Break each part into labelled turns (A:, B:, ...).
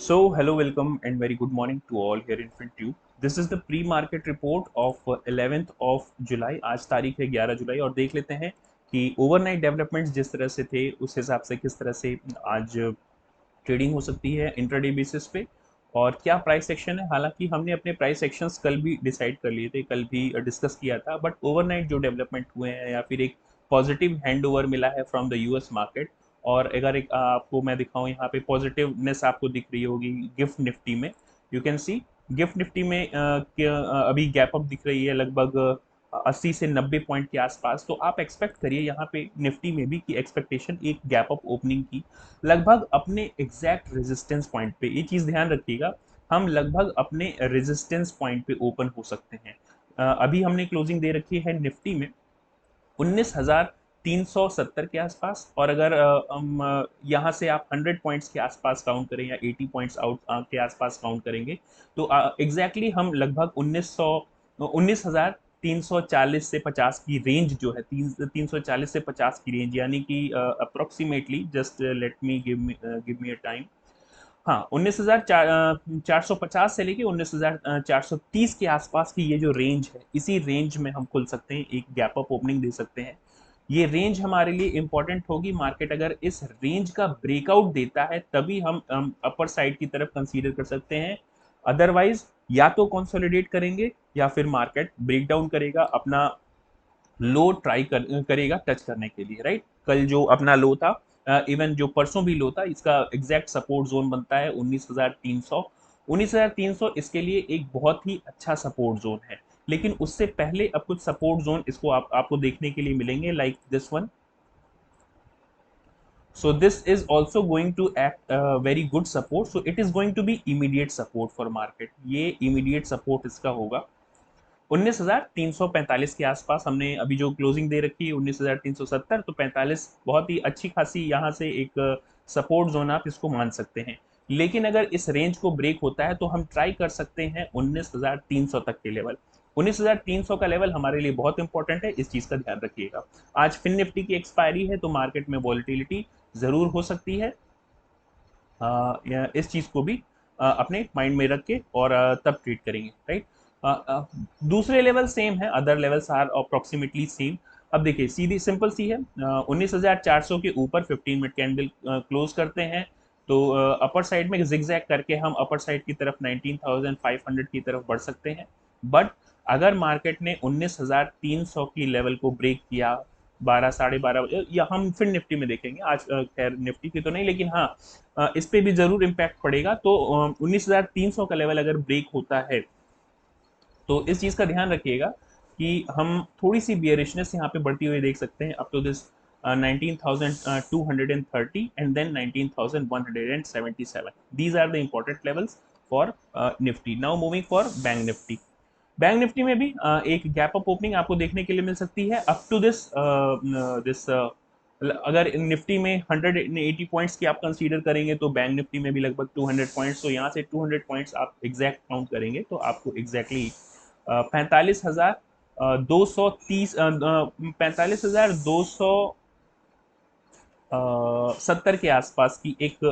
A: Hello, welcome, and very good morning to all here in FinTube. This is the pre-market report of 11th of July. आज तारीख है 11 जुलाई और देख लेते हैं कि ओवरनाइट डेवलपमेंट्स जिस तरह से थे उस हिसाब से किस तरह से आज ट्रेडिंग हो सकती है इंट्राडे बेसिस पे और क्या प्राइस एक्शन है। हालांकि हमने अपने प्राइस एक्शंस कल भी डिसाइड कर लिए थे, कल भी डिस्कस किया था, बट ओवरनाइट जो डेवलपमेंट हुए हैं या फिर एक पॉजिटिव हैंड ओवर मिला है फ्रॉम द यूएस मार्केट। और अगर एक आपको मैं दिखाऊं, यहाँ पे पॉजिटिवनेस आपको दिख रही होगी गिफ्ट निफ्टी में। You can see gift Nifty में अभी गैप अप दिख रही है लगभग 80 से 90 पॉइंट के आसपास। तो आप एक्सपेक्ट करिए यहाँ पे निफ्टी में भी कि एक्सपेक्टेशन एक गैप अप ओपनिंग की लगभग अपने एग्जैक्ट रेजिस्टेंस पॉइंट पे। ये चीज़ ध्यान रखिएगा, हम लगभग अपने रेजिस्टेंस पॉइंट पे ओपन हो सकते हैं। अभी हमने क्लोजिंग दे रखी है निफ्टी में 19,370 के आसपास। और अगर हम यहाँ से आप 100 पॉइंट्स के आसपास काउंट करें या 80 पॉइंट्स आउट के आसपास काउंट करेंगे तो एग्जैक्टली हम लगभग 19,340 से 50 की रेंज जो है, 340 से 50 की रेंज, यानी कि approximately, just let me give me a time. हाँ, 19,450 से लेके 19,430 के आसपास की ये जो रेंज है, इसी रेंज में हम खुल सकते हैं, एक गैप अप ओपनिंग दे सकते हैं। ये रेंज हमारे लिए इंपॉर्टेंट होगी। मार्केट अगर इस रेंज का ब्रेकआउट देता है तभी हम अपर साइड की तरफ कंसीडर कर सकते हैं। अदरवाइज या तो कंसोलिडेट करेंगे या फिर मार्केट ब्रेकडाउन करेगा, अपना लो करेगा टच करने के लिए। राइट, कल जो अपना लो था, इवन जो परसों भी लो था, इसका एग्जैक्ट सपोर्ट जोन बनता है 19,300। 19,300 इसके लिए एक बहुत ही अच्छा सपोर्ट जोन है। लेकिन उससे पहले अब कुछ सपोर्ट जोन इसको आपको देखने के लिए मिलेंगे, like this one. So this is also going to act very good support, so it is going to be immediate support for market। ये immediate support इसका होगा 19,345 के आसपास। हमने अभी जो क्लोजिंग दे रखी है 19,370, तो 45 बहुत ही अच्छी खासी यहाँ से एक सपोर्ट जोन आप इसको मान सकते हैं। लेकिन अगर इस रेंज को ब्रेक होता है तो हम ट्राई कर सकते हैं 19,300 तक के लेवल। 19,300 का लेवल हमारे लिए बहुत इंपॉर्टेंट है, इस चीज का ध्यान रखिएगा। आज फिन निफ्टी की एक्सपायरी है तो मार्केट में वॉलिटिलिटी जरूर हो सकती है। इस चीज को भी अपने माइंड में रख के और तब ट्रीट करेंगे। राइट, दूसरे लेवल सेम है, other levels are approximately same. अब देखिए, सीधी सिंपल सी है, 19,400 के ऊपर 15 मिनट कैंडल क्लोज करते हैं तो अपर साइड में जिगजैग करके हम अपर साइड की तरफ 19,500 की तरफ बढ़ सकते हैं। बट अगर मार्केट ने 19,300 की लेवल को ब्रेक किया 12 साढ़े 12 या हम फिर निफ्टी में देखेंगे, आज खैर निफ्टी की तो नहीं, लेकिन हाँ इस पे भी जरूर इम्पैक्ट पड़ेगा। तो 19,300 का लेवल अगर ब्रेक होता है तो इस चीज का ध्यान रखिएगा कि हम थोड़ी सी बियरिशनेस यहाँ पे बढ़ती हुई देख सकते हैं up to this 19,230 and then 19,177। These are the important levels for Nifty. Now moving for bank Nifty. Bank Nifty में भी एक गैप अप ओपनिंग आपको देखने के लिए मिल सकती है अप टू दिस दिस अगर निफ्टी में 180 पॉइंट्स की आप कंसीडर करेंगे तो बैंक निफ्टी में भी लगभग 200 पॉइंट्स। तो यहाँ से 200 पॉइंट्स आप एग्जैक्ट काउंट करेंगे तो आपको एग्जैक्टली 45,230 45,270 के आसपास की एक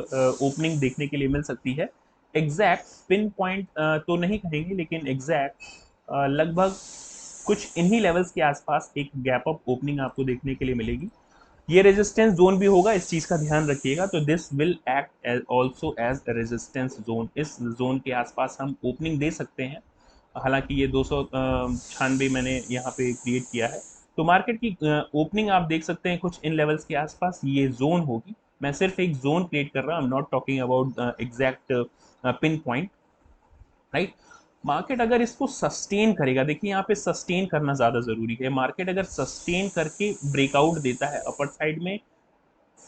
A: ओपनिंग देखने के लिए मिल सकती है। एग्जैक्ट पिन पॉइंट तो नहीं कहेंगे, लेकिन एग्जैक्ट लगभग कुछ इन्हीं लेवल्स के आसपास एक गैप अप ओपनिंग आपको देखने के लिए मिलेगी। ये रेजिस्टेंस जोन भी होगा, इस चीज का ध्यान रखिएगा। तो this will act also as resistance zone. इस जोन के आसपास हम ओपनिंग दे सकते हैं। हालांकि ये 296 मैंने यहाँ पे क्रिएट किया है। तो मार्केट की ओपनिंग आप देख सकते हैं कुछ इन लेवल्स के आसपास, ये जोन होगी। मैं सिर्फ एक जोन क्रिएट कर रहा हूँ, I am not talking about exact pin point. Right, market अगर इसको सस्टेन करेगा, देखिए यहाँ पे सस्टेन करना ज्यादा जरूरी है। मार्केट अगर सस्टेन करके ब्रेकआउट देता है अपर साइड में,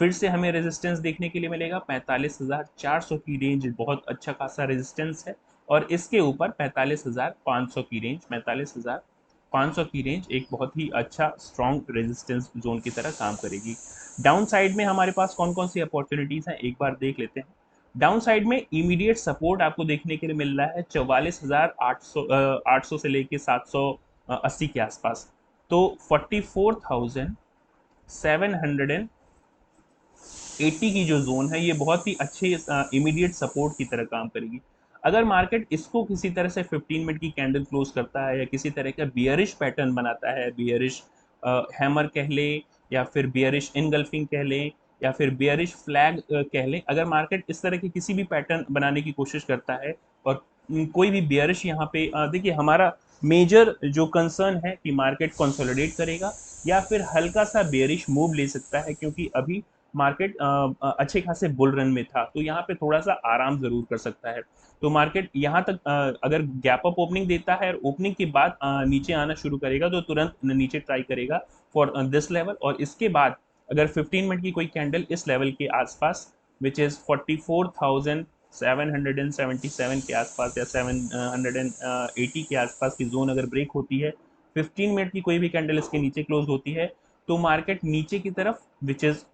A: फिर से हमें रेजिस्टेंस देखने के लिए मिलेगा 45,400 की रेंज, बहुत अच्छा खासा रेजिस्टेंस है। और इसके ऊपर 45,500 की रेंज, 45,500 की रेंज एक बहुत ही अच्छा स्ट्रॉन्ग रेजिस्टेंस जोन की तरह काम करेगी। डाउन साइड में हमारे पास कौन कौन सी अपॉर्चुनिटीज हैं एक बार देख लेते हैं। डाउन साइड में इमीडिएट सपोर्ट आपको देखने के लिए मिल रहा है 44,800 से लेके 780 के आसपास। तो 44,700 80 की जो जोन है ये बहुत ही अच्छे इमीडिएट सपोर्ट की तरह काम करेगी। अगर मार्केट इसको किसी तरह से 15 मिनट की कैंडल क्लोज करता है या किसी तरह का बियरिश पैटर्न बनाता है, बियरिश हैमर कह लें या फिर बियरिश इनगल्फिंग कह लें या फिर बियरिश फ्लैग कह लें, अगर मार्केट इस तरह के किसी भी पैटर्न बनाने की कोशिश करता है और कोई भी बियरिश यहाँ पे देखिए, हमारा मेजर जो कंसर्न है कि मार्केट कंसोलिडेट करेगा या फिर हल्का सा बेयरिश मूव ले सकता है, क्योंकि अभी मार्केट अच्छे खासे बुल रन में था, तो यहाँ पे थोड़ा सा आराम जरूर कर सकता है। तो मार्केट यहाँ तक अगर गैप अप ओपनिंग देता है और ओपनिंग के बाद नीचे आना शुरू करेगा तो तुरंत नीचे ट्राई करेगा फॉर दिस लेवल, और इसके बाद अगर 15 मिनट की कोई कैंडल इस लेवल के आसपास विच इज 44,777 के आसपास या 780 के आसपास की जोन अगर ब्रेक होती है, 15 मिनट की कोई भी कैंडल इसके नीचे क्लोज होती है, तो मार्केट नीचे की तरफ विच इज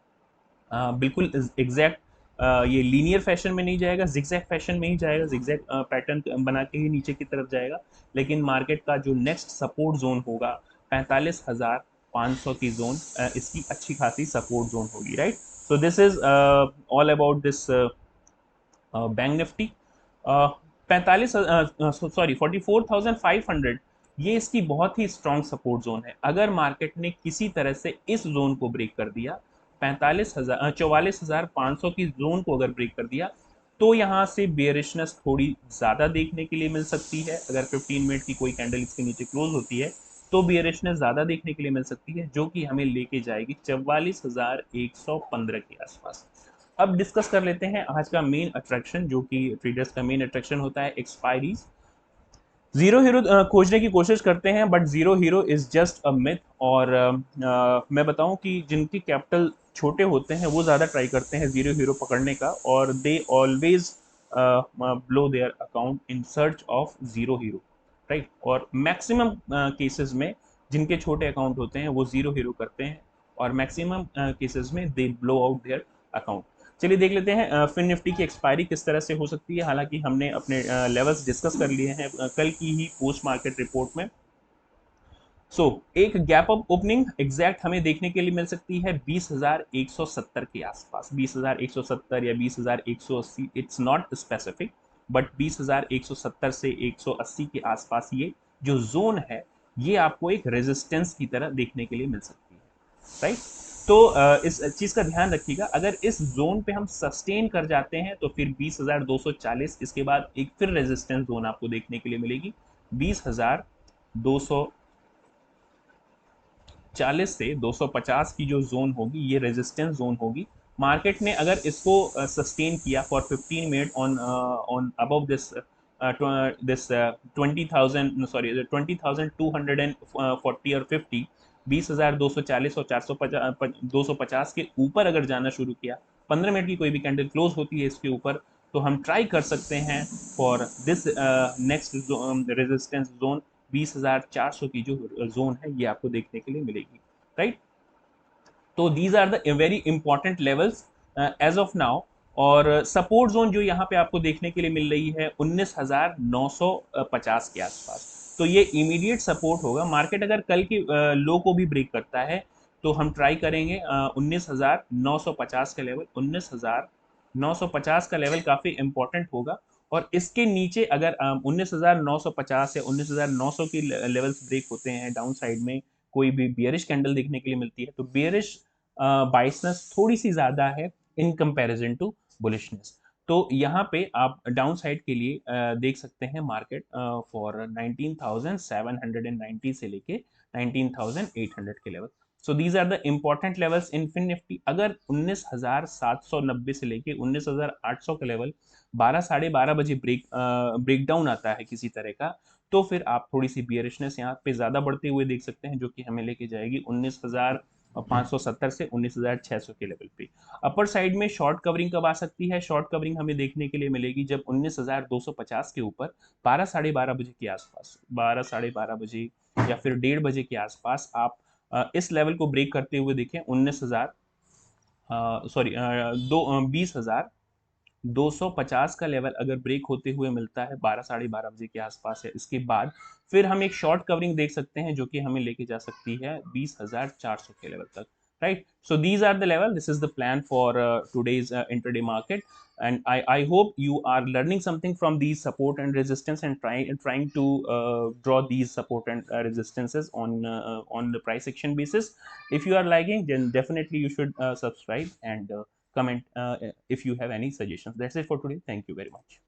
A: बिल्कुल एग्जैक्ट ये लीनियर फैशन में नहीं जाएगा, जिगजैग फैशन में ही जाएगा, जिगजैग पैटर्न बना के ही नीचे की तरफ जाएगा। लेकिन मार्केट का जो नेक्स्ट सपोर्ट जोन होगा 45,500 की जोन, इसकी अच्छी खासी सपोर्ट जोन होगी, right. So this is all about this bank Nifty. 45 sorry 44,500 ये इसकी बहुत ही स्ट्रॉन्ग सपोर्ट जोन है। अगर मार्केट ने किसी तरह से इस जोन को ब्रेक कर दिया, 44,500 की जोन को अगर ब्रेक कर दिया, तो यहाँ से बेयरिशनेस थोड़ी ज्यादा देखने के लिए मिल सकती है। अगर 15 मिनट की कोई कैंडल इसके नीचे क्लोज होती है तो बेयरिशनेस ज्यादा देखने के लिए मिल सकती है, जो कि हमें लेके जाएगी 44,115 के आसपास। अब डिस्कस कर लेते हैं आज का मेन अट्रैक्शन, जो कि ट्रेडर्स का मेन अट्रैक्शन होता है, एक्सपायरीज। जीरो हीरो खोजने की कोशिश करते हैं, but zero hero is just a myth. और मैं बताऊं कि जिनकी कैपिटल छोटे होते हैं वो ज़्यादा ट्राई करते हैं जीरो हीरो पकड़ने का, और they always blow their account in search of zero hero, right. और मैक्सिमम केसेस में जिनके छोटे अकाउंट होते हैं वो जीरो हीरो करते हैं, और मैक्सिमम केसेस में दे ब्लो आउट देयर अकाउंट। चलिए देख लेते हैं फिन निफ्टी की एक्सपायरी किस तरह से हो सकती है। हालांकि हमने अपने लेवल्स डिस्कस कर लिए हैं कल की ही पोस्ट मार्केट रिपोर्ट में। एक गैप अप ओपनिंग एग्जैक्ट हमें देखने के लिए मिल सकती है 20,170 के आसपास, 20,170 या 20,180, इट्स नॉट स्पेसिफिक, बट 20,170 से 180 के आसपास ये जो जोन है ये आपको एक रेजिस्टेंस की तरह देखने के लिए मिल सकती है, राइट। तो इस चीज का ध्यान रखिएगा, अगर इस जोन पे हम सस्टेन कर जाते हैं तो फिर 20,240, इसके बाद एक फिर रेजिस्टेंस जोन आपको देखने के लिए मिलेगी 20,240 से 250 की जो जोन होगी ये रेजिस्टेंस जोन होगी। मार्केट ने अगर इसको सस्टेन किया for 15 minute on on above this this 20,000 sorry 20,240 और 50, 20,240 और 250 के ऊपर अगर जाना शुरू किया, 15 मिनट की कोई भी कैंडल क्लोज होती है इसके ऊपर, तो हम ट्राई कर सकते हैं for this next resistance zone 20,400 की जो जोन है ये आपको देखने के लिए मिलेगी, राइट। तो these are the very important levels as of now. और सपोर्ट जोन जो यहाँ पे आपको देखने के लिए मिल रही है 19,950 के आसपास, तो ये इमीडिएट सपोर्ट होगा। मार्केट अगर कल के लो को भी ब्रेक करता है तो हम ट्राई करेंगे 19,950 का लेवल। 19,950 का लेवल काफी इंपॉर्टेंट होगा, और इसके नीचे अगर 19,950 या 19,900 की लेवल्स ब्रेक होते हैं डाउन साइड में, कोई भी बियरिश कैंडल देखने के लिए मिलती है, तो बियरिश बाइसनेस थोड़ी सी ज्यादा है इन कंपैरिजन टू बुलिशनेस। तो यहाँ पे आप डाउन साइड के लिए देख सकते हैं मार्केट फॉर 19,790 से लेके 19,800 के level. So these are the important levels in FinNifty. अगर 19,790 से लेके 19,800 का लेवल 12 साढ़े 12 बजे ब्रेकडाउन आता है किसी तरह का, तो फिर आप थोड़ी सी बियरिशनेस यहाँ पे ज्यादा बढ़ते हुए देख सकते हैं, जो कि हमें लेके जाएगी 19,570 से 19,600 के लेवल पे। अपर साइड में शॉर्ट कवरिंग कब आ सकती है? शॉर्ट कवरिंग हमें देखने के लिए मिलेगी जब 19,250 के ऊपर 12 साढ़े 12 बजे के आसपास, 12 साढ़े 12 बजे या फिर 1:30 बजे के आसपास आप इस लेवल को ब्रेक करते हुए देखें। 19,000 सॉरी दो 20,250 का लेवल अगर ब्रेक होते हुए मिलता है 12 साढ़े 12 बजे के आसपास है, इसके बाद फिर हम एक शॉर्ट कवरिंग देख सकते हैं जो कि हमें लेके जा सकती है 20,400 के लेवल तक। right? So these are the level. This is the plan for today's intraday market, and I hope you are learning something from these support and resistance, and trying to draw these support and resistances on the price action basis. If you are liking, then definitely you should subscribe and comment if you have any suggestions. That's it for today. Thank you very much.